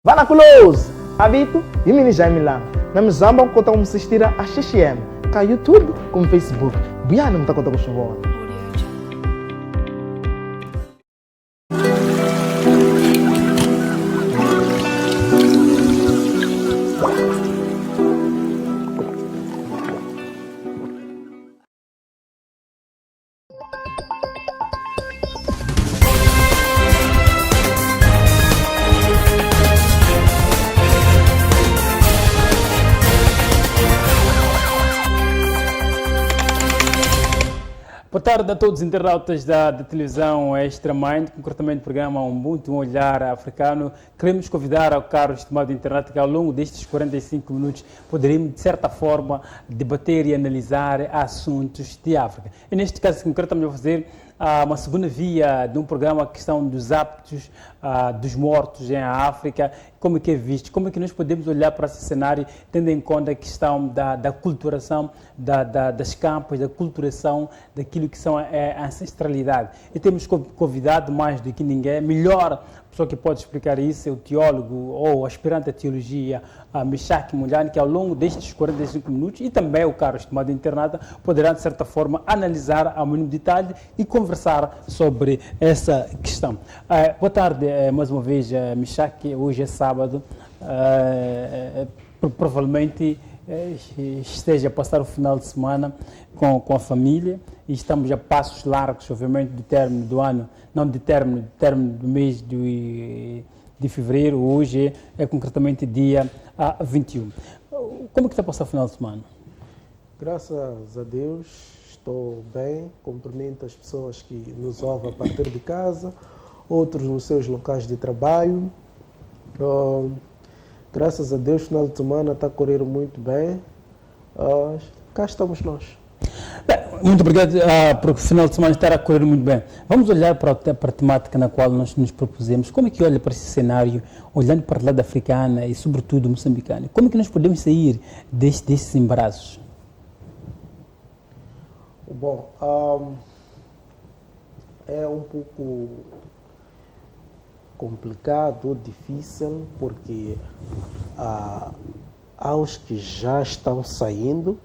Vanaculos! Habito e mini já em Milão. Na Mizamba, eu estou assistir a XXM. Cá YouTube, como Facebook. Biano, não está contando com o Boa tarde a todos os internautas da televisão Extra Mind, concretamente o programa Ubuntu, um olhar africano. Queremos convidar ao caro estimado internauta que ao longo destes 45 minutos poderemos, de certa forma, debater e analisar assuntos de África. E neste caso, concretamente, vou fazer uma segunda via de um programa, a questão dos hábitos dos mortos em África, como é que é visto, como é que nós podemos olhar para esse cenário, tendo em conta a questão da culturação das campas, da culturação daquilo que são a ancestralidade. E temos convidado mais do que ninguém, melhor pessoa que pode explicar isso é o teólogo ou aspirante à teologia, Meshach Mulani, que ao longo destes 45 minutos, e também o caro estimado internado, poderá de certa forma analisar ao mínimo detalhe e conversar sobre essa questão. Boa tarde mais uma vez, Meshach. Hoje é sábado, provavelmente esteja a passar o final de semana com a família e estamos a passos largos, obviamente, do término do ano, não do término do mês de fevereiro. Hoje é concretamente dia 21. Como é que está a passar o final de semana? Graças a Deus, estou bem. Cumprimento as pessoas que nos ouvem a partir de casa, outros nos seus locais de trabalho. Graças a Deus, o final de semana está a correr muito bem. Cá estamos nós. Muito obrigado por o final de semana estar a correr muito bem. Vamos olhar para a temática na qual nós nos propusemos. Como é que olha para esse cenário, olhando para o lado africano e sobretudo moçambicano? Como é que nós podemos sair desses embaraços? Bom, é um pouco complicado ou difícil, porque há os que já estão saindo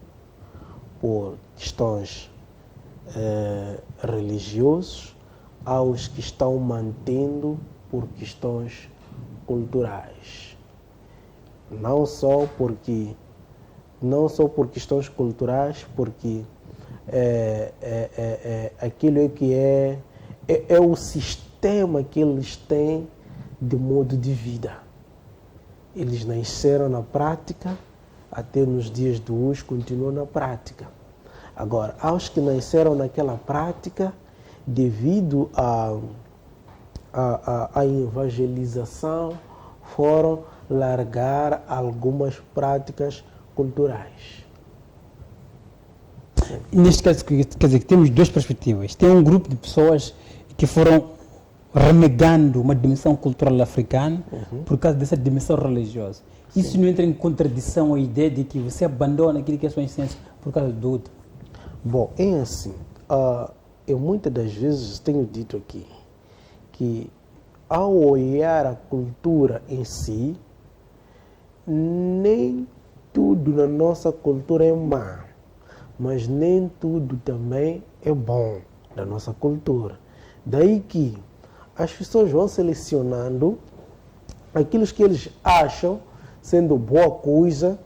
por questões religiosas, há os que estão mantendo por questões culturais. Não só por questões culturais, porque aquilo que é o sistema que eles têm de modo de vida. Eles nasceram na prática, até nos dias de hoje continuam na prática. Agora, aos que nasceram naquela prática, devido à evangelização, foram largar algumas práticas culturais. Neste caso, quer dizer que temos duas perspectivas. Tem um grupo de pessoas que foram renegando uma dimensão cultural africana por causa dessa dimensão religiosa. Sim. Isso não entra em contradição à ideia de que você abandona aquilo que é a sua essência por causa do outro? Bom, é assim. Eu muitas das vezes tenho dito aqui que, ao olhar a cultura em si, nem tudo na nossa cultura é má, mas nem tudo também é bom da nossa cultura. Daí que as pessoas vão selecionando aquilo que eles acham sendo boa coisa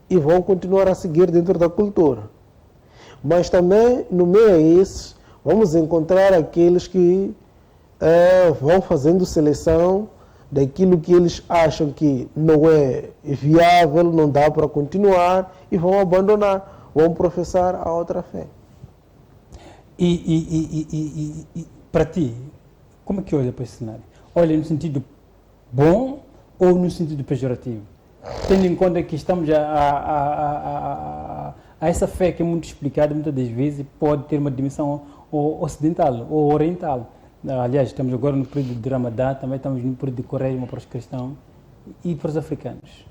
e vão continuar a seguir dentro da cultura. Mas também, no meio a esses, vamos encontrar aqueles que vão fazendo seleção daquilo que eles acham que não é viável, não dá para continuar e vão abandonar, vão professar a outra fé. E para ti, como é que olha para esse cenário? Olha no sentido bom ou no sentido pejorativo? Tendo em conta que estamos a essa fé que é muito explicada, muitas das vezes pode ter uma dimensão ocidental ou oriental. Aliás, estamos agora no período de Ramadã, também estamos no período de Quaresma para os cristãos e para os africanos.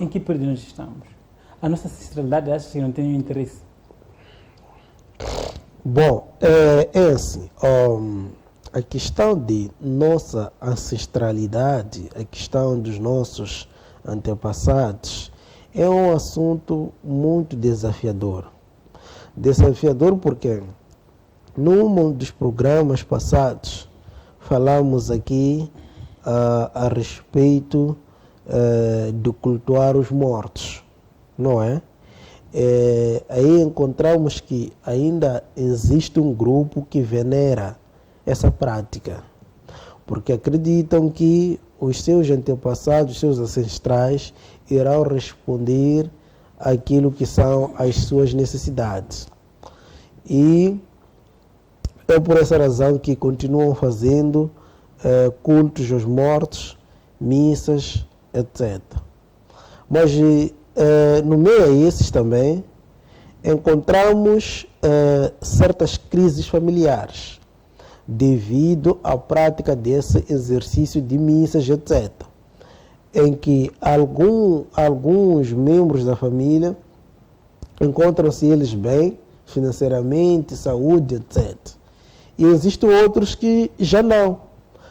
Em que período nós estamos? A nossa ancestralidade acha que não tem nenhum interesse? Bom, é assim. a questão de nossa ancestralidade, a questão dos nossos antepassados, é um assunto muito desafiador. Desafiador porque num dos programas passados falamos aqui a respeito de cultuar os mortos, não é? Aí encontramos que ainda existe um grupo que venera essa prática, porque acreditam que os seus antepassados, os seus ancestrais, irão responder àquilo que são as suas necessidades. E é por essa razão que continuam fazendo cultos aos mortos, missas, etc. Mas no meio a esses também encontramos certas crises familiares devido à prática desse exercício de missas, etc. Em que alguns membros da família encontram-se eles bem financeiramente, saúde, etc. E existem outros que já não,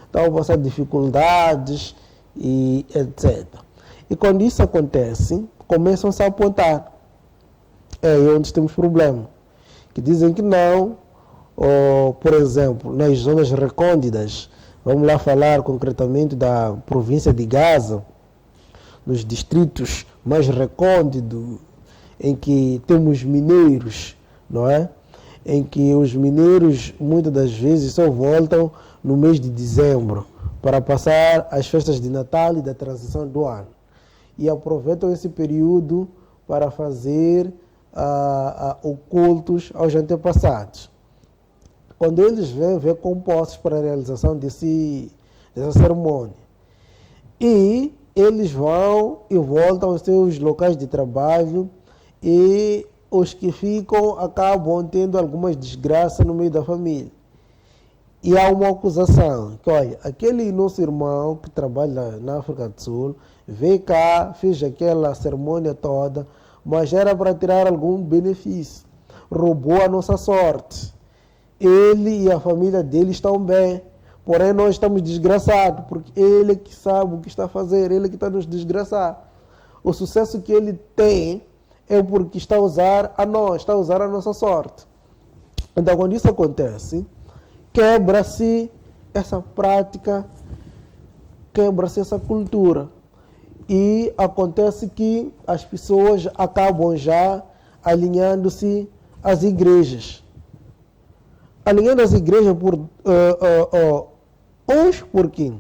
estão a passar dificuldades e etc. E quando isso acontece, começam-se a apontar. É aí onde temos problema. Que dizem que não, ou, por exemplo, nas zonas recônditas, vamos lá falar concretamente da província de Gaza, nos distritos mais recônditos, em que temos mineiros, não é? Em que os mineiros muitas das vezes só voltam no mês de dezembro para passar as festas de Natal e da transição do ano. E aproveitam esse período para fazer cultos aos antepassados. Quando eles vêm compostos para a realização dessa cerimônia. E eles vão e voltam aos seus locais de trabalho e os que ficam acabam tendo algumas desgraças no meio da família. E há uma acusação, que olha, aquele nosso irmão que trabalha na África do Sul, veio cá, fez aquela cerimônia toda, mas era para tirar algum benefício. Roubou a nossa sorte. Ele e a família dele estão bem, porém nós estamos desgraçados, porque ele é que sabe o que está a fazer, ele é que está a nos desgraçar. O sucesso que ele tem é porque está a usar a nós, está a usar a nossa sorte. Então, quando isso acontece, quebra-se essa prática, quebra-se essa cultura. E acontece que as pessoas acabam já alinhando-se às igrejas. Alinhando as igrejas por uns porque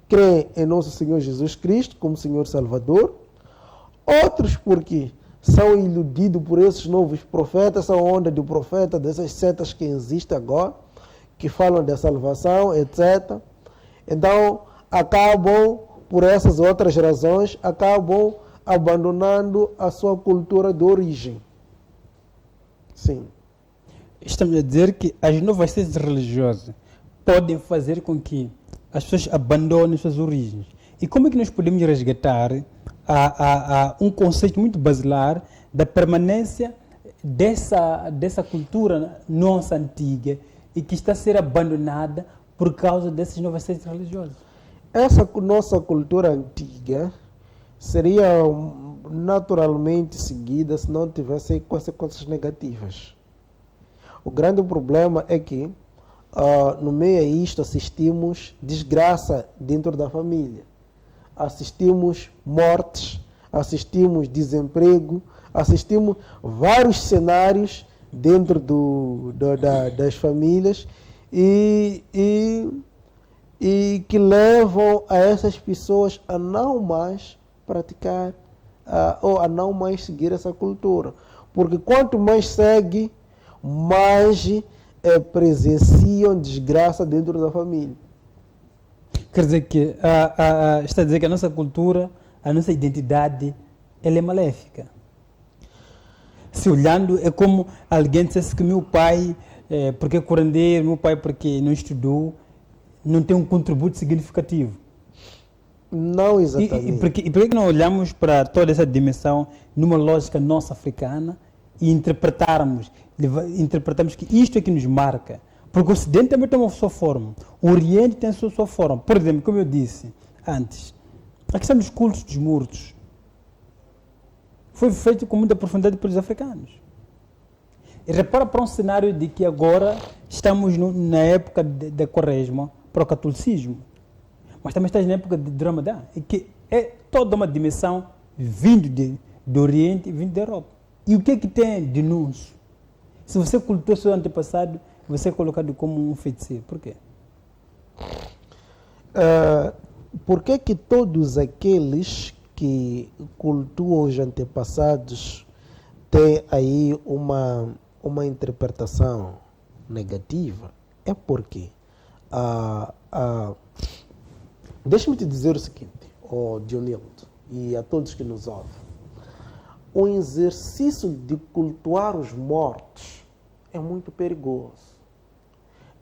creem em nosso Senhor Jesus Cristo como Senhor Salvador, outros porque são iludidos por esses novos profetas, essa onda de profeta, dessas setas que existem agora, que falam da salvação, etc. Então, acabam, por essas outras razões, acabam abandonando a sua cultura de origem. Sim. Estamos a dizer que as novas seitas religiosas podem fazer com que as pessoas abandonem suas origens. E como é que nós podemos resgatar um conceito muito basilar da permanência dessa cultura nossa antiga e que está a ser abandonada por causa dessas novas seitas religiosas? Essa nossa cultura antiga seria naturalmente seguida se não tivesse consequências negativas. O grande problema é que no meio a isto assistimos desgraça dentro da família. Assistimos mortes, assistimos desemprego, assistimos vários cenários dentro das famílias e que levam a essas pessoas a não mais praticar ou a não mais seguir essa cultura. Porque quanto mais segue, mais presenciam desgraça dentro da família. Quer dizer que está a dizer que a nossa cultura, a nossa identidade, ela é maléfica. Se olhando, é como alguém dissesse que meu pai, porque é curandeiro, meu pai porque não estudou, não tem um contributo significativo. Não exatamente. E por que não olhamos para toda essa dimensão numa lógica nossa africana e interpretarmos que isto é que nos marca? Porque o Ocidente também tem uma sua forma, o Oriente tem a sua forma. Por exemplo, como eu disse antes, a questão dos cultos dos mortos foi feito com muita profundidade pelos africanos. E repara para um cenário de que agora estamos na época da quaresma para o catolicismo, mas também estamos na época de Ramadã, e que é toda uma dimensão vindo do Oriente e vindo da Europa. E o que é que tem de nus? Se você cultua seu antepassado, você é colocado como um feiticeiro. Por quê? Por que que todos aqueles que cultuam os antepassados têm aí uma interpretação negativa? É porque, deixa-me te dizer o seguinte, Dionildo, e a todos que nos ouvem. O exercício de cultuar os mortos é muito perigoso.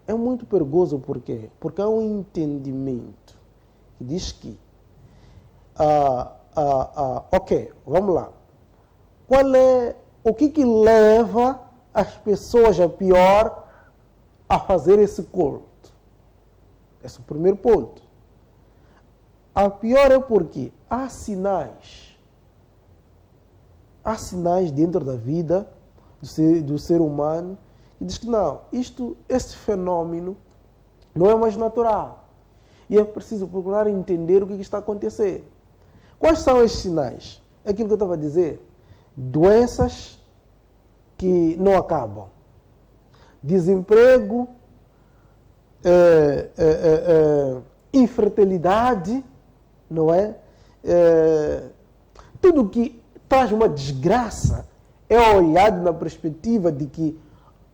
É muito perigoso por quê? Porque há um entendimento que diz que, ok, vamos lá. O que leva as pessoas a pior a fazer esse culto? Esse é o primeiro ponto. A pior é porque há sinais dentro da vida do ser humano que diz que não, esse fenômeno não é mais natural. E é preciso procurar entender o que está a acontecer. Quais são esses sinais? É aquilo que eu estava a dizer. Doenças que não acabam. Desemprego, infertilidade, não é? Tudo que traz uma desgraça é olhado na perspectiva de que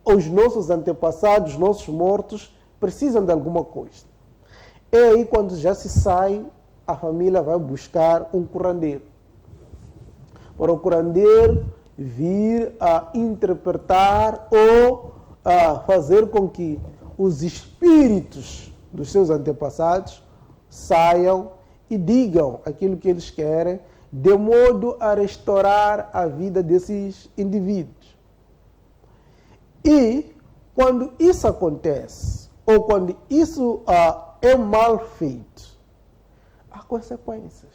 os nossos antepassados, os nossos mortos, precisam de alguma coisa. É aí quando já se sai, a família vai buscar um curandeiro. Para o curandeiro vir a interpretar ou a fazer com que os espíritos dos seus antepassados saiam e digam aquilo que eles querem, de modo a restaurar a vida desses indivíduos. E quando isso acontece, ou quando isso é mal feito, há consequências.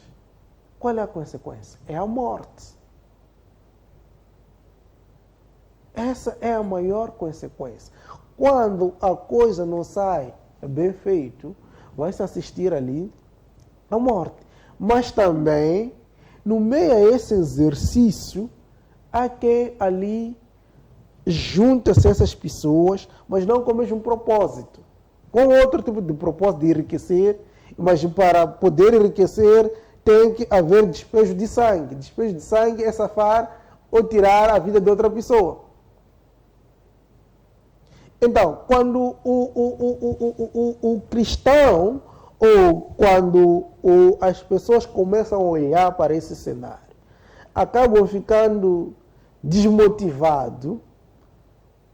Qual é a consequência? É a morte. Essa é a maior consequência. Quando a coisa não sai bem feito, vai-se assistir ali à morte. Mas também, no meio a esse exercício, há quem ali junta-se essas pessoas, mas não com o mesmo propósito. Com outro tipo de propósito de enriquecer, mas para poder enriquecer tem que haver despejo de sangue. Despejo de sangue é safar ou tirar a vida de outra pessoa. Então, quando o cristão, ou quando as pessoas começam a olhar para esse cenário, acabam ficando desmotivados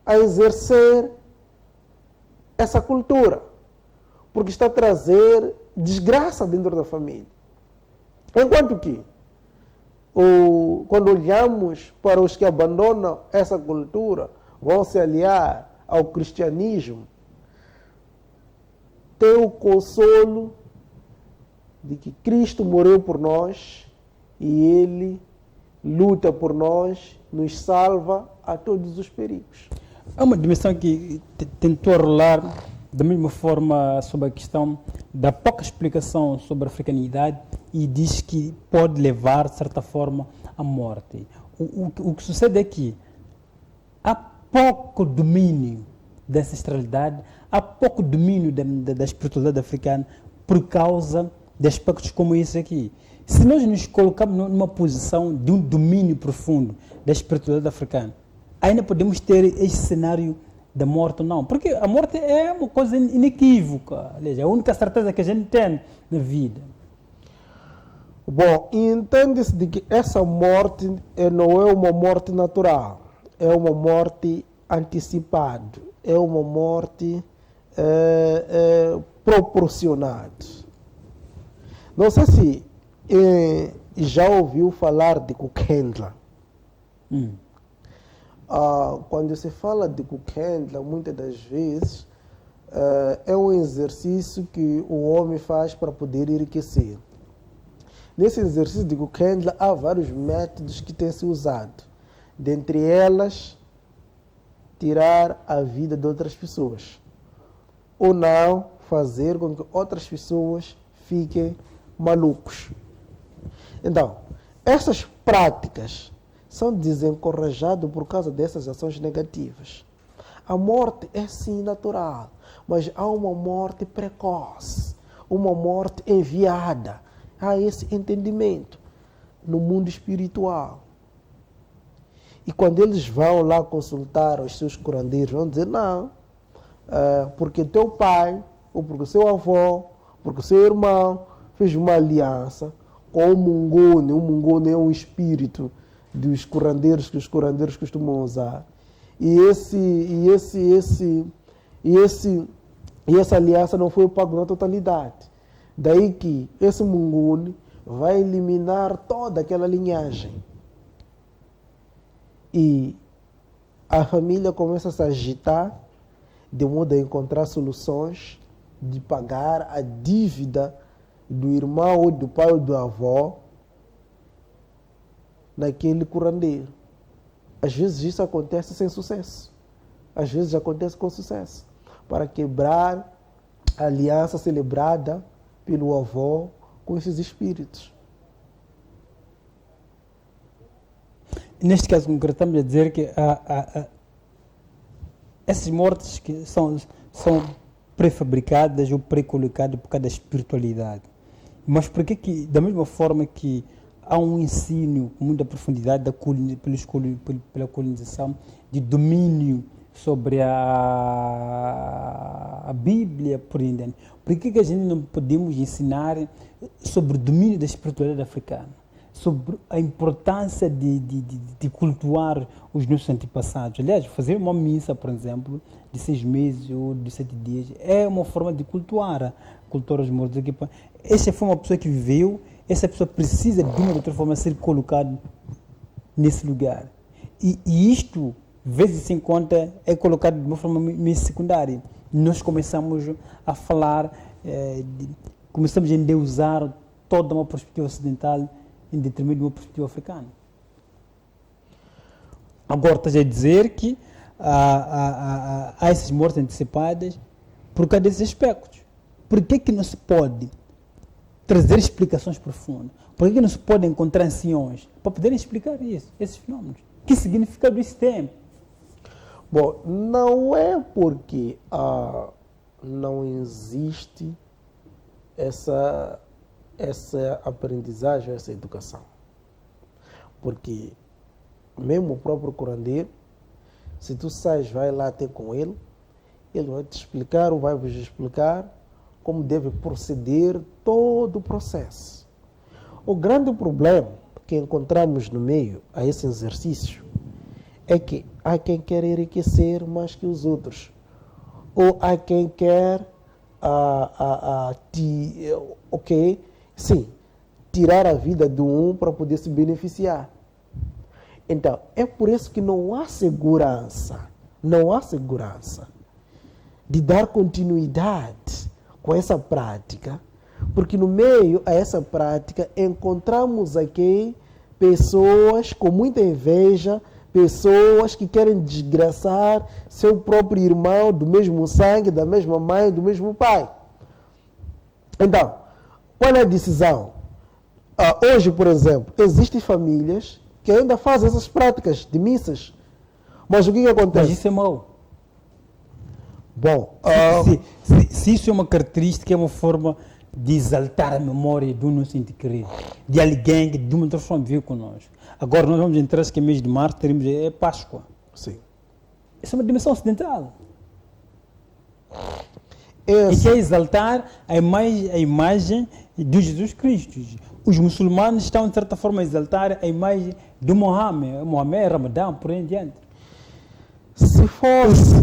a exercer essa cultura, porque está a trazer desgraça dentro da família. Enquanto que, quando olhamos para os que abandonam essa cultura, vão se aliar ao cristianismo, tem o consolo de que Cristo morreu por nós e Ele luta por nós, nos salva a todos os perigos. É uma dimensão que tentou rolar da mesma forma sobre a questão da pouca explicação sobre a africanidade e diz que pode levar, de certa forma, à morte. O que sucede é que há pouco domínio da ancestralidade, há pouco domínio da espiritualidade africana por causa de aspectos como esse aqui. Se nós nos colocamos numa posição de um domínio profundo da espiritualidade africana, ainda podemos ter esse cenário da morte ou não. Porque a morte é uma coisa inequívoca. Aliás, é a única certeza que a gente tem na vida. Bom, entende-se de que essa morte não é uma morte natural. É uma morte antecipada. É uma morte proporcionada. Não sei se já ouviu falar de Kukendla. Quando se fala de Kukendla, muitas das vezes é um exercício que o homem faz para poder enriquecer. Nesse exercício de Gukendla há vários métodos que têm sido usados. Dentre elas, tirar a vida de outras pessoas. Ou não fazer com que outras pessoas fiquem malucos. Então, essas práticas são desencorajadas por causa dessas ações negativas. A morte é sim natural, mas há uma morte precoce, uma morte enviada. Há esse entendimento no mundo espiritual. E quando eles vão lá consultar os seus curandeiros, vão dizer, não, porque teu pai, ou porque seu avô, porque seu irmão fez uma aliança com o Mungone. O Mungone é um espírito dos curandeiros que os curandeiros costumam usar. E essa aliança não foi paga na totalidade. Daí que esse Mungone vai eliminar toda aquela linhagem. E a família começa a se agitar de modo a encontrar soluções de pagar a dívida do irmão ou do pai ou do avô naquele curandeiro. Às vezes isso acontece sem sucesso. Às vezes acontece com sucesso. Para quebrar a aliança celebrada pelo avô com esses espíritos. Neste caso concreto, estamos a dizer que essas mortes que são pré-fabricadas ou pré-colocadas por causa da espiritualidade. Mas por que, da mesma forma que há um ensino com muita profundidade pela colonização, de domínio sobre a Bíblia, por exemplo, por que a gente não podemos ensinar sobre o domínio da espiritualidade africana? Sobre a importância de cultuar os nossos antepassados. Aliás, fazer uma missa, por exemplo, de 6 meses ou de 7 dias, é uma forma de cultuar os mortos. Essa foi uma pessoa que viveu, essa pessoa precisa de uma outra forma ser colocada nesse lugar. E isto, vezes sem conta, é colocado de uma forma meio secundária. Nós começamos a falar, começamos a endeusar toda uma perspectiva ocidental em detrimento de uma perspectiva africana. Agora estás a dizer que há essas mortes antecipadas por causa desses aspectos. Por que não se pode trazer explicações profundas? Por que não se pode encontrar anciões para poderem explicar isso, esses fenômenos? Que significado isso tem? Bom, não é porque não existe essa aprendizagem, essa educação. Porque mesmo o próprio curandeiro, se tu sais, vai lá ter com ele vai te explicar ou vai vos explicar como deve proceder todo o processo. O grande problema que encontramos no meio a esse exercício é que há quem quer enriquecer mais que os outros. Ou há quem quer tirar a vida de um para poder se beneficiar. Então, é por isso que não há segurança de dar continuidade com essa prática, porque no meio a essa prática encontramos aqui pessoas com muita inveja, pessoas que querem desgraçar seu próprio irmão do mesmo sangue, da mesma mãe, do mesmo pai. Então, qual é a decisão? Hoje, por exemplo, existem famílias que ainda fazem essas práticas de missas. Mas o que acontece? Mas isso é mau. Bom, se isso é uma característica, é uma forma de exaltar a memória do nosso ente querido, de alguém que de uma outra forma veio conosco. Agora nós vamos entrar, que mês de março, teremos Páscoa. Sim. Isso é uma dimensão ocidental. E que é exaltar a imagem de Jesus Cristo. Os muçulmanos estão, de certa forma, a exaltar a imagem de Mohammed. Mohammed é Ramadã, por aí em diante.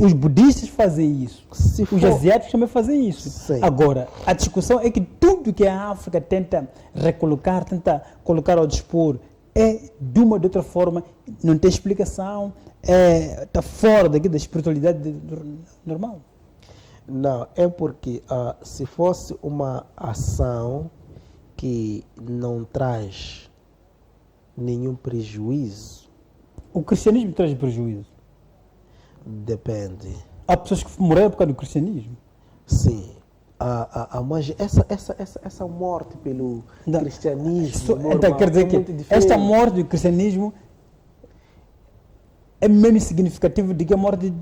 Os budistas fazem isso. Os asiáticos também fazem isso. Sim. Agora, a discussão é que tudo que a África tenta recolocar, tenta colocar ao dispor, é de uma ou de outra forma, não tem explicação, está fora daqui da espiritualidade normal. Não, é porque se fosse uma ação que não traz nenhum prejuízo, O cristianismo traz prejuízo. depende. Há pessoas que morreram por causa do cristianismo. Sim. Mas essa morte pelo Não. cristianismo Então, normal quer dizer é que muito diferente. esta morte do cristianismo é menos significativa do que a morte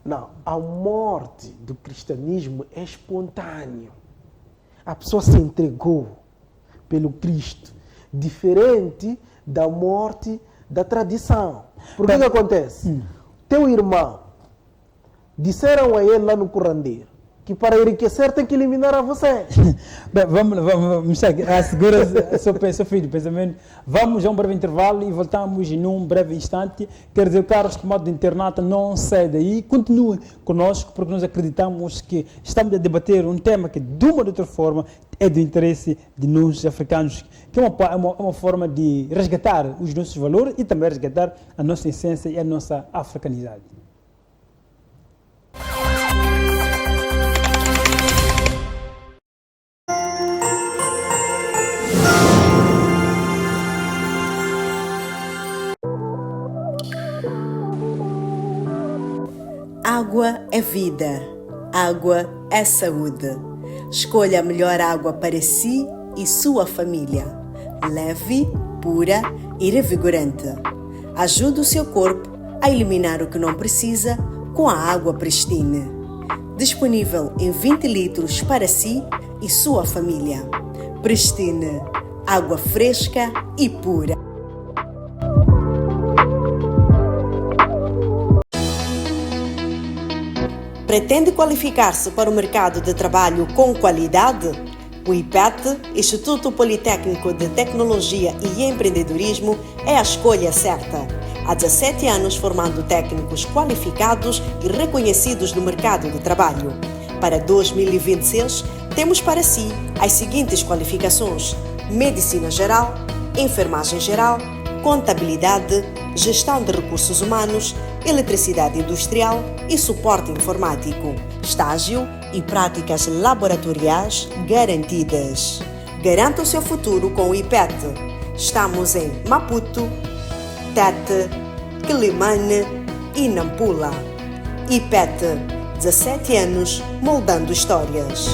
Não, a morte do cristianismo é espontânea. A pessoa se entregou pelo Cristo, diferente da morte da tradição. Porque o que acontece? Teu irmão, disseram a ele lá no curandeiro, que para enriquecer tem que eliminar a você. Bem, vamos segura seu filho, pensamento. Vamos a um breve intervalo e voltamos num breve instante. Quer dizer, o Carlos Tomado de Internata não sai daí. Continue conosco, porque nós acreditamos que estamos a debater um tema que, de uma ou de outra forma, é do interesse de nós africanos, que é uma forma de resgatar os nossos valores e também resgatar a nossa essência e a nossa africanidade. Água é vida, água é saúde. Escolha a melhor água para si e sua família. Leve, pura e revigorante. Ajude o seu corpo a eliminar o que não precisa com a água Pristine. Disponível em 20 litros para si e sua família. Pristine, água fresca e pura. Pretende qualificar-se para o mercado de trabalho com qualidade? O IPET, Instituto Politécnico de Tecnologia e Empreendedorismo, é a escolha certa. Há 17 anos formando técnicos qualificados e reconhecidos no mercado de trabalho. Para 2026, temos para si as seguintes qualificações: Medicina Geral, Enfermagem Geral, Contabilidade, Gestão de Recursos Humanos, Eletricidade Industrial e Suporte Informático. Estágio e práticas laboratoriais garantidas. Garanta o seu futuro com o IPET. Estamos em Maputo, Tete, Quelimane e Nampula. IPET, 17 anos moldando histórias.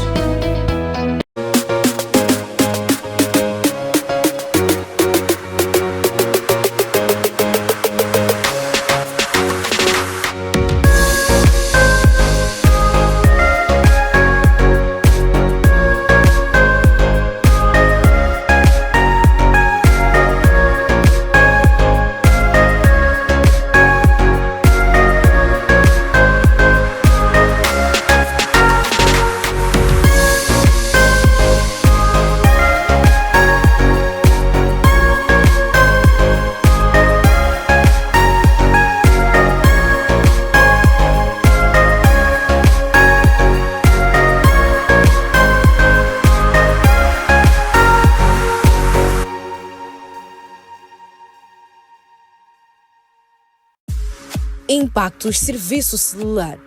Impactos Serviço Celular.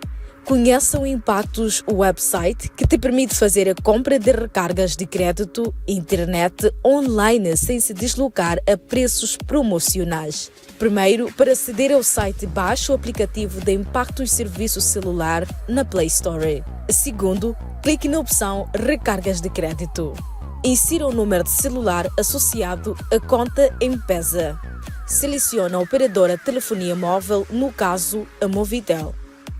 Conheça o Impactos website que te permite fazer a compra de recargas de crédito, internet online sem se deslocar a preços promocionais. Primeiro, para aceder ao site, baixe o aplicativo de Impactos Serviço Celular na Play Store. Segundo, clique na opção Recargas de crédito. Insira o número de celular associado à conta M-Pesa. Selecione a operadora de telefonia móvel, no caso, a Movitel.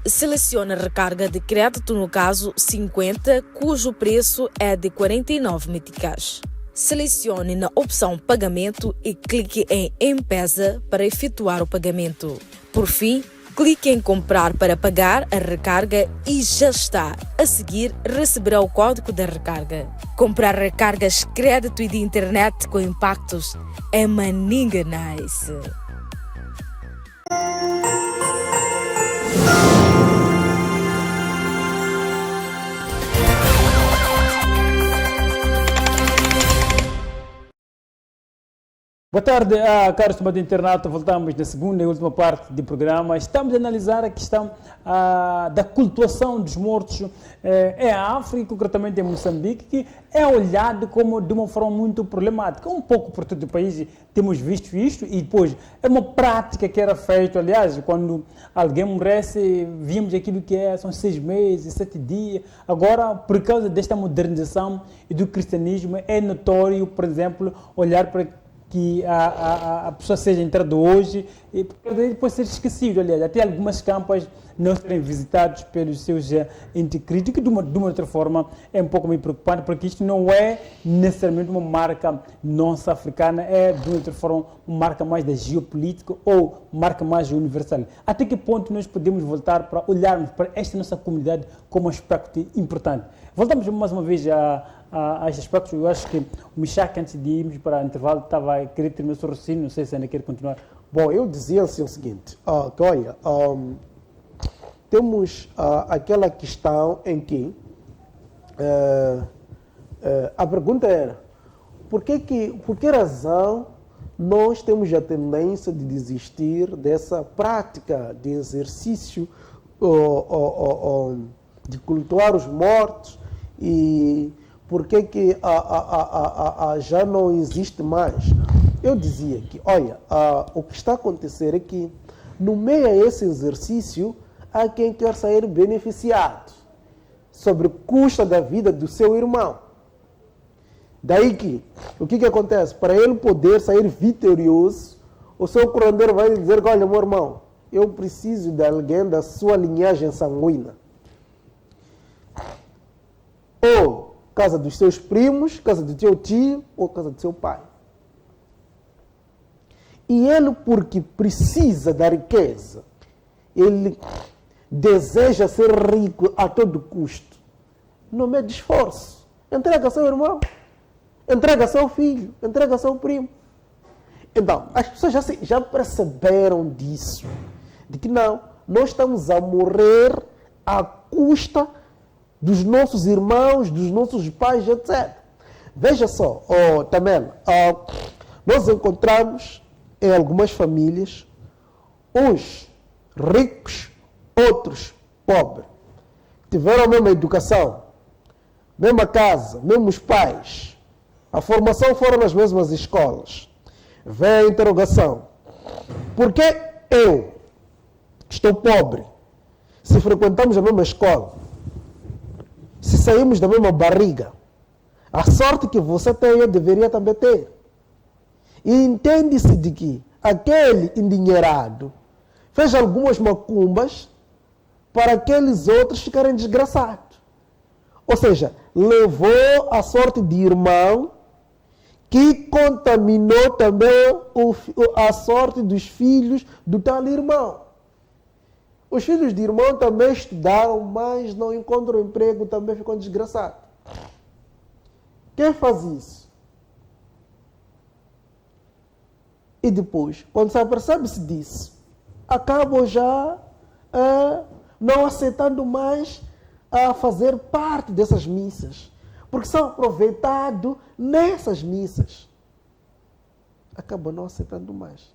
Selecione a recarga de crédito, no caso 50, cujo preço é de 49 meticais. Selecione na opção Pagamento e clique em M-Pesa para efetuar o pagamento. Por fim, clique em Comprar para pagar a recarga e já está. A seguir, receberá o código da recarga. Comprar recargas, crédito e de internet com Impactos é maninga nice. Boa tarde, caros tomadores de internato. Voltamos na segunda e última parte do programa. Estamos a analisar a questão da cultuação dos mortos em África, concretamente em Moçambique, que é olhado como de uma forma muito problemática. Um pouco por todo o país temos visto isto e depois é uma prática que era feita, aliás, quando alguém morresse, víamos aquilo que são 6 meses, 7 dias. Agora, por causa desta modernização e do cristianismo, é notório, por exemplo, olhar para que a pessoa seja entrada hoje e depois ser esquecido. Aliás, até algumas campas não serem visitados pelos seus entes críticos, de uma outra forma é um pouco meio preocupante, porque isto não é necessariamente uma marca nossa africana, é de uma outra forma uma marca mais da geopolítica ou marca mais universal. Até que ponto nós podemos voltar para olharmos para esta nossa comunidade como um aspecto importante? Voltamos mais uma vez a este aspecto. Eu acho que o Michak, antes de irmos para o intervalo, estava a querer terminar o seu raciocínio, não sei se ainda quer continuar. Bom, eu dizia assim o seguinte, que olha, temos aquela questão em que a pergunta era por que razão nós temos a tendência de desistir dessa prática de exercício de cultuar os mortos e por que já não existe mais? Eu dizia que, olha, o que está a acontecer é que no meio a esse exercício há quem quer sair beneficiado sobre custa da vida do seu irmão. Daí que, o que acontece? Para ele poder sair vitorioso, o seu curandeiro vai dizer que, olha, meu irmão, eu preciso de alguém da sua linhagem sanguínea. Ou casa dos seus primos, casa do teu tio, ou casa do seu pai. E ele, porque precisa da riqueza, ele deseja ser rico a todo custo, não mede esforço. Entrega seu irmão, entrega seu filho, entrega seu primo. Então, as pessoas já perceberam disso, de que não, nós estamos a morrer à custa dos nossos irmãos, dos nossos pais, etc. Veja só, Tamela, nós encontramos em algumas famílias uns ricos, outros pobres. Tiveram a mesma educação, mesma casa, mesmos pais. A formação foram nas mesmas escolas. Vem a interrogação. Por que eu, que estou pobre, se frequentamos a mesma escola, se saímos da mesma barriga, a sorte que você tem, eu deveria também ter. E entende-se de que aquele endinheirado fez algumas macumbas para aqueles outros ficarem desgraçados. Ou seja, levou a sorte de irmão que contaminou também a sorte dos filhos do tal irmão. Os filhos de irmão também estudaram, mas não encontram emprego, também ficam desgraçados. Quem faz isso? E depois, quando se apercebe-se disso, acabam já não aceitando mais a fazer parte dessas missas, porque são aproveitados nessas missas. Acabam não aceitando mais.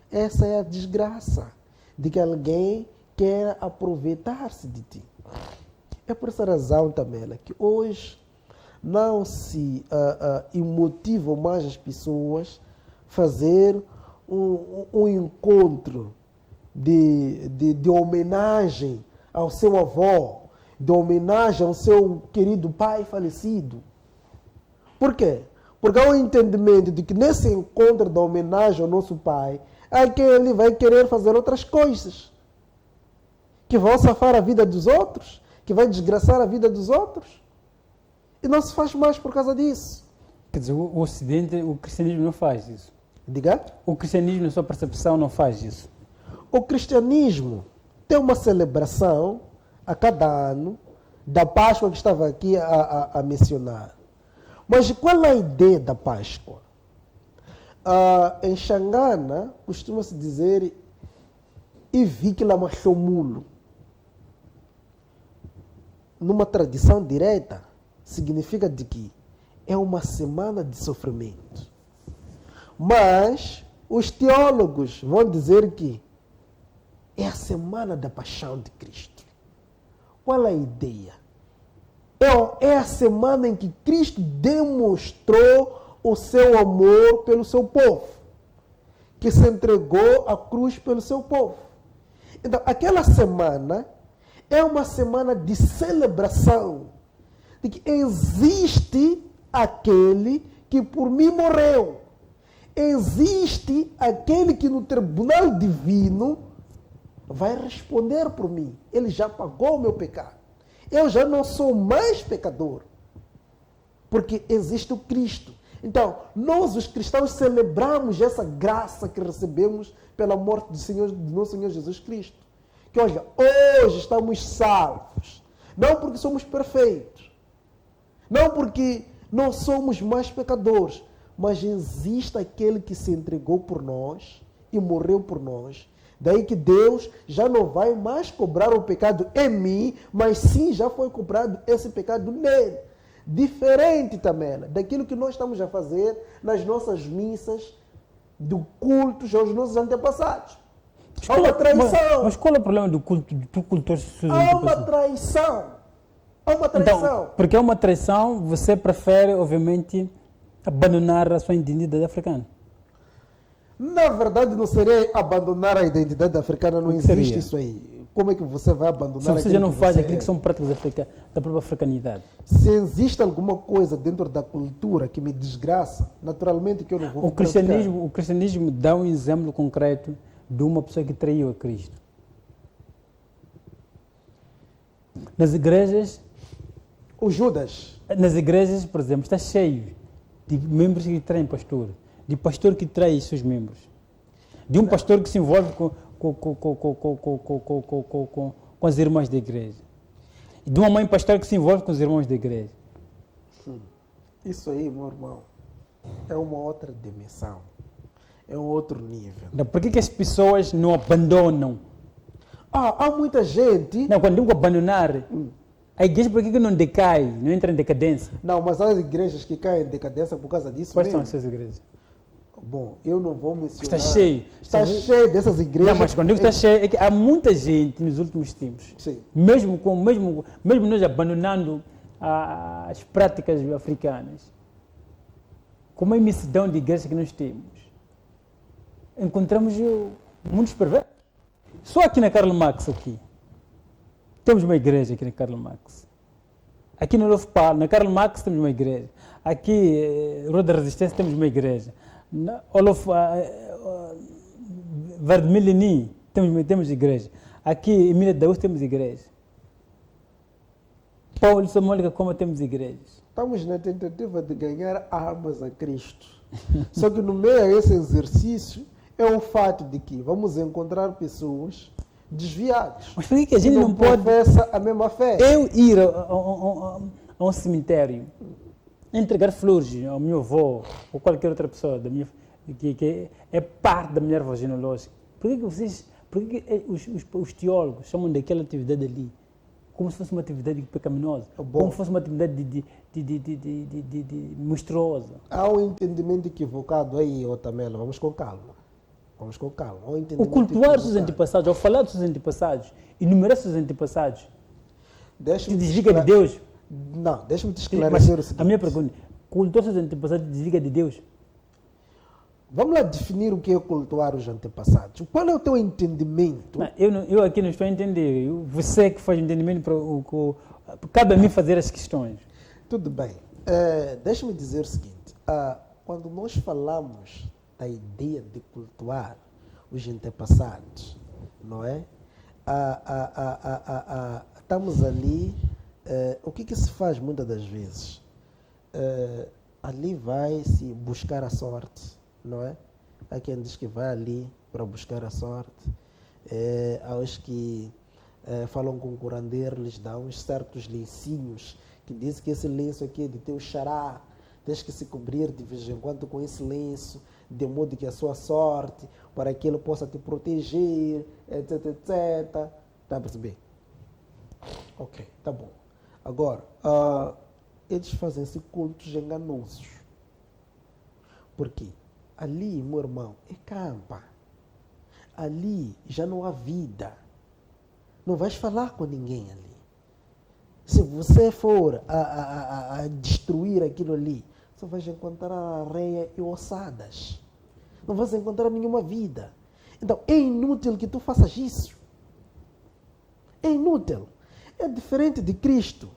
Essa é a desgraça de que alguém quer aproveitar-se de ti. É por essa razão, Tamela, que hoje não se imotivam mais as pessoas fazer um encontro de homenagem ao seu avô, de homenagem ao seu querido pai falecido. Por quê? Porque há um entendimento de que nesse encontro da homenagem ao nosso pai, é que ele vai querer fazer outras coisas, que vão safar a vida dos outros, que vai desgraçar a vida dos outros. E não se faz mais por causa disso. Quer dizer, o Ocidente, o cristianismo não faz isso. Diga? O cristianismo, na sua percepção, não faz isso. O cristianismo tem uma celebração a cada ano da Páscoa que estava aqui a mencionar. Mas qual é a ideia da Páscoa? Em Xangana, costuma-se dizer Ivikila Machomulo. Numa tradição direta, significa de que é uma semana de sofrimento. Mas os teólogos vão dizer que é a semana da paixão de Cristo. Qual é a ideia? É a semana em que Cristo demonstrou o seu amor pelo seu povo, que se entregou à cruz pelo seu povo. Então, aquela semana é uma semana de celebração, de que existe aquele que por mim morreu. Existe aquele que no tribunal divino vai responder por mim. Ele já pagou o meu pecado. Eu já não sou mais pecador, porque existe o Cristo. Então, nós os cristãos celebramos essa graça que recebemos pela morte do nosso Senhor Jesus Cristo. Que olha, hoje estamos salvos. Não porque somos perfeitos. Não porque não somos mais pecadores. Mas existe aquele que se entregou por nós e morreu por nós. Daí que Deus já não vai mais cobrar o pecado em mim, mas sim já foi cobrado esse pecado nele. Diferente também daquilo que nós estamos a fazer nas nossas missas, do culto aos nossos antepassados. Há uma traição. Mas qual é o problema do culto aos seus Há antepassados? uma traição. Há uma traição. Então, porque é uma traição, você prefere, obviamente, abandonar a sua identidade africana. Na verdade, não seria abandonar a identidade africana, não existe seria? isso aí. Como é que você vai abandonar Se você aquilo já não que faz você aquilo é? que são práticas da própria africanidade. Se existe alguma coisa dentro da cultura que me desgraça, naturalmente que eu não vou O cristianismo dá um exemplo concreto de uma pessoa que traiu a Cristo. Nas igrejas, O Judas. por exemplo, está cheio de membros que traem pastor, de pastor que trai seus membros, de um pastor que se envolve com as irmãs da igreja, de uma mãe pastor que se envolve com os irmãos da igreja. Isso aí, meu irmão, é uma outra dimensão. É um outro nível. Então, por que as pessoas não abandonam? Há muita gente... Não, quando digo abandonar, a igreja por que não decai, não entra em decadência? Não, mas há igrejas que caem em decadência por causa disso Quais mesmo. são essas igrejas? Bom, eu não vou mencionar. Está cheio. Está cheio dessas igrejas. Não, mas quando digo está cheio, é que há muita gente nos últimos tempos, Sim. mesmo nós abandonando as práticas africanas, com uma imensidão de igrejas que nós temos, encontramos muitos perversos. Só aqui na Karl Marx, temos uma igreja aqui na Karl Marx. Aqui no Lofpal, na Karl Marx temos uma igreja. Aqui, Rua da Resistência, temos uma igreja. Na Vardemilini, temos igreja. Aqui, em Emília Daús, temos igreja. Paulo Samólica, como temos igrejas. Estamos na tentativa de ganhar armas a Cristo. Só que no meio a esse exercício é o fato de que vamos encontrar pessoas desviadas. Mas por que a gente não pode... professa a mesma fé? Eu ir a um cemitério, entregar flores ao meu avô ou qualquer outra pessoa que é parte da minha árvore genealógica. Por que os teólogos chamam daquela atividade ali como se fosse uma atividade pecaminosa, como se fosse uma atividade de monstruosa? Há um entendimento equivocado aí, Otamelo. Vamos com calma. Há um O entendimento cultuar os seus equivocado. antepassados, ao falar dos seus antepassados, enumerar os seus antepassados, te Deixa-me te desliga de esclare- Deus. Não, deixa-me te Mas esclarecer o seguinte. a minha pergunta, cultuar os seus antepassados desliga de Deus? Vamos lá definir o que é cultuar os antepassados. Qual é o teu entendimento? Não, eu aqui não estou a entender. Você que faz entendimento, cabe a mim fazer as questões. Tudo bem. Deixa-me dizer o seguinte. Quando nós falamos da ideia de cultuar os antepassados, não é? Estamos ali... o que se faz muitas das vezes? Ali vai-se buscar a sorte, não é? Há quem diz que vai ali para buscar a sorte. Há os que falam com o curandeiro, lhes dão uns certos lencinhos, que dizem que esse lenço aqui é de teu xará, tens que se cobrir de vez em quando com esse lenço, de modo que a sua sorte, para que ele possa te proteger, etc, etc. Está a perceber? Ok, tá bom. Agora, eles fazem-se cultos enganosos. Por quê? ali, meu irmão, é campa. Ali já não há vida. Não vais falar com ninguém ali. Se você for a destruir aquilo ali, só vais encontrar areia e ossadas. Não vais encontrar nenhuma vida. Então, é inútil que tu faças isso. É inútil. É diferente de Cristo.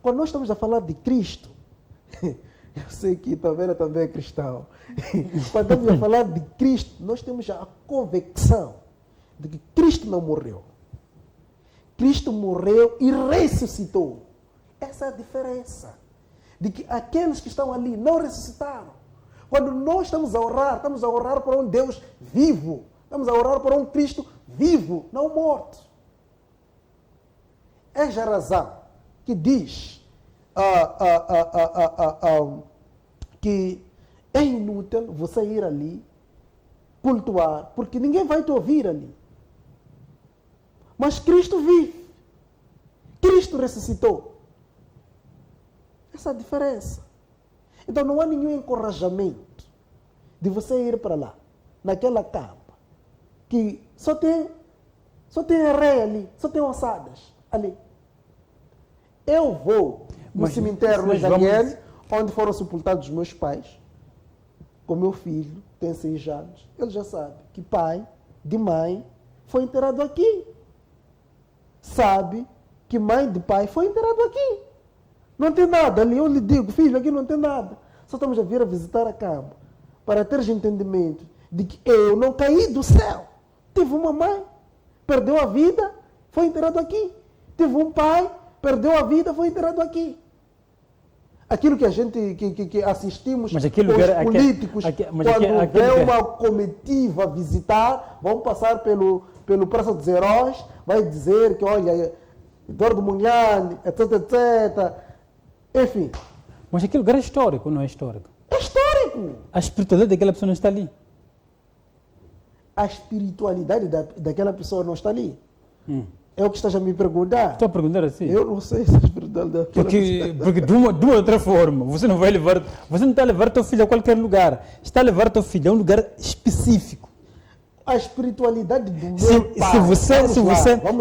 Quando nós estamos a falar de Cristo, eu sei que Taveira também é cristão. Quando estamos a falar de Cristo, nós temos a convicção de que Cristo não morreu. Cristo morreu e ressuscitou. Essa é a diferença. De que aqueles que estão ali não ressuscitaram. Quando nós estamos a orar para um Deus vivo. Estamos a orar para um Cristo vivo, não morto. Essa é a razão que diz que é inútil você ir ali cultuar, porque ninguém vai te ouvir ali. Mas Cristo vive. Cristo ressuscitou. Essa é a diferença. Então não há nenhum encorajamento de você ir para lá, naquela campa, que só tem areia ali, só tem ossadas ali. Eu vou no cemitério de Daniel, onde foram sepultados meus pais, com meu filho, tem 6 anos. Ele já sabe que pai de mãe foi enterrado aqui. Sabe que mãe de pai foi enterrado aqui. Não tem nada ali. Eu lhe digo, filho, aqui não tem nada. Só estamos a vir a visitar a campo para teres entendimento de que eu não caí do céu. Tive uma mãe, perdeu a vida, foi enterrado aqui. Tive um pai, perdeu a vida, foi enterrado aqui. Aquilo que a gente que assistimos mas os políticos, quando vê uma comitiva visitar, vão passar pelo Praça dos Heróis, vai dizer que, olha, Eduardo Munhane, etc, etc. Enfim. Mas aquele lugar é histórico, não é histórico? É histórico. A espiritualidade daquela pessoa não está ali. A espiritualidade daquela pessoa não está ali. É o que estás a me perguntar. Estou a perguntar assim. Eu não sei se a espiritualidade daquela Porque de uma outra forma, você não está a levar teu filho a qualquer lugar. Está a levar teu filho a um lugar específico. A espiritualidade do meu pai.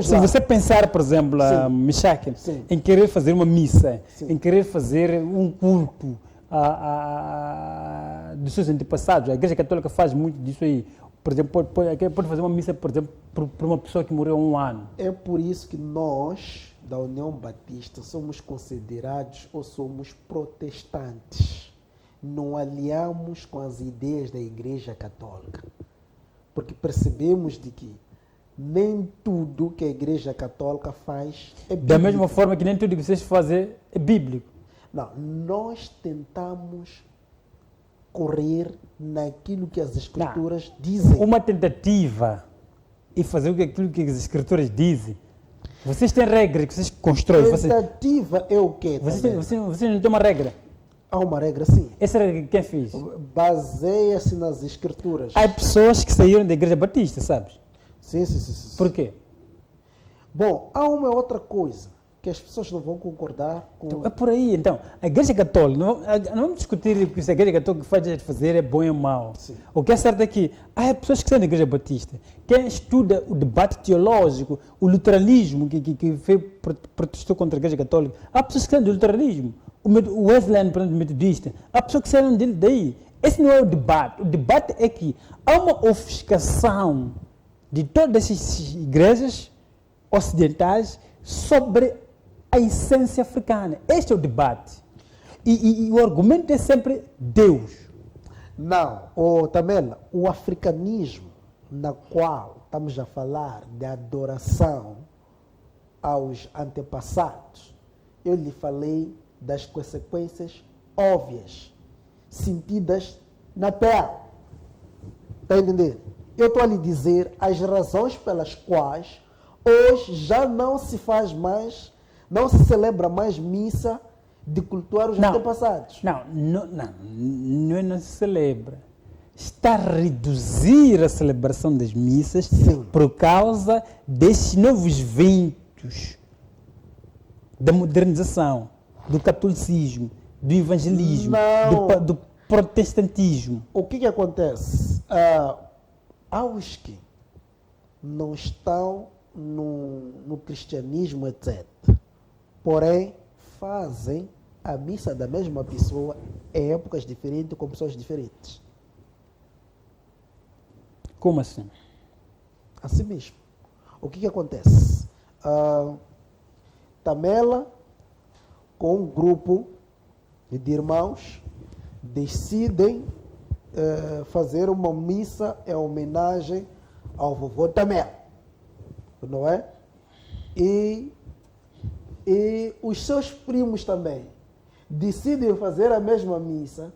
Se você pensar, por exemplo, Michak, em querer fazer uma missa, em querer fazer um culto dos seus antepassados, a Igreja Católica faz muito disso aí. Por exemplo, pode fazer uma missa, por exemplo, para uma pessoa que morreu há 1 ano. É por isso que nós, da União Batista, somos considerados ou somos protestantes. Não aliamos com as ideias da Igreja Católica. Porque percebemos de que nem tudo que a Igreja Católica faz é bíblico. Da mesma forma que nem tudo que vocês fazem é bíblico. Não, nós tentamos correr naquilo que as Escrituras dizem. Uma tentativa e fazer aquilo que as Escrituras dizem. Vocês têm regras que vocês constroem. Tentativa é o quê? Vocês não têm uma regra. Há uma regra, sim. Essa regra quem fez? Baseia-se nas Escrituras. Há pessoas que saíram da Igreja Batista, sabes? Sim. Por quê? Bom, há uma outra coisa que as pessoas não vão concordar com... Então, é por aí, então. A Igreja Católica, não vamos discutir se a Igreja Católica faz fazer é bom ou mau. Sim. O que é certo é que há pessoas que saem da Igreja Batista. Quem estuda o debate teológico, o luteranismo, que protestou contra a Igreja Católica, há pessoas que saem do luteranismo. O Wesleyano, metodista, há pessoas que saíram daí. Esse não é o debate. O debate é que há uma ofuscação de todas essas igrejas ocidentais sobre a essência africana. Este é o debate. E o argumento é sempre Deus. Não, Tamela, o africanismo, na qual estamos a falar de adoração aos antepassados, eu lhe falei das consequências óbvias, sentidas na pele. Está a entender? Eu estou a lhe dizer as razões pelas quais hoje já não se faz mais, não se celebra mais missa de cultuar os antepassados. Não se celebra. Está a reduzir a celebração das missas por causa desses novos ventos da modernização, do catolicismo, do evangelismo, do protestantismo. O que acontece? Aos que não estão no cristianismo, etc., porém fazem a missa da mesma pessoa em épocas diferentes, com pessoas diferentes. Como assim? Assim mesmo. O que acontece? Tamela, com um grupo de irmãos, decidem fazer uma missa em homenagem ao vovô Tamela, não é? E os seus primos também decidem fazer a mesma missa,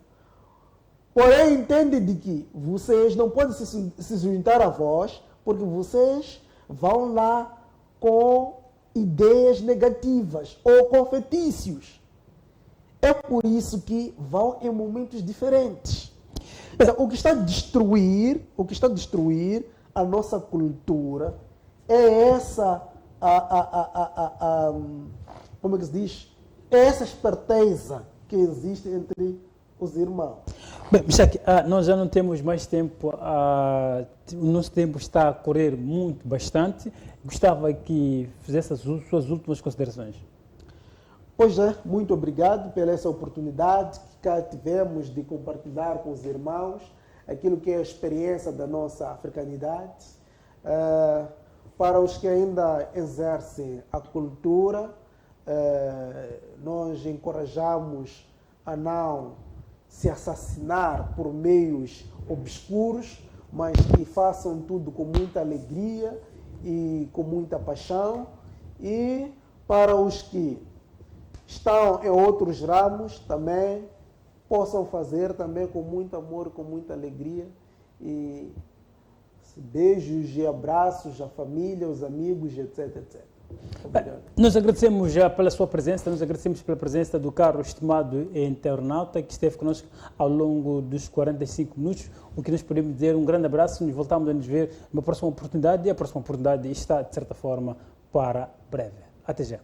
porém entendem de que vocês não podem se juntar a vós, porque vocês vão lá com ideias negativas ou com fetícios. É por isso que vão em momentos diferentes. Então, o que está a destruir a nossa cultura é essa, como é que se diz? É essa esperteza que existe entre os irmãos. Bem, Michak, nós já não temos mais tempo, o nosso tempo está a correr bastante. Gostava que fizesse as suas últimas considerações. Pois é, muito obrigado pela essa oportunidade que cá tivemos de compartilhar com os irmãos aquilo que é a experiência da nossa africanidade. Para os que ainda exercem a cultura, nós encorajamos a não se assassinar por meios obscuros, mas que façam tudo com muita alegria e com muita paixão. E para os que estão em outros ramos também possam fazer também com muito amor, com muita alegria. E beijos e abraços à família, aos amigos, etc, etc. Obrigado. Nós agradecemos já pela sua presença, nós agradecemos pela presença do caro estimado internauta que esteve conosco ao longo dos 45 minutos, o que nós podemos dizer um grande abraço, nos voltamos a nos ver numa próxima oportunidade e a próxima oportunidade está, de certa forma, para breve. Até já.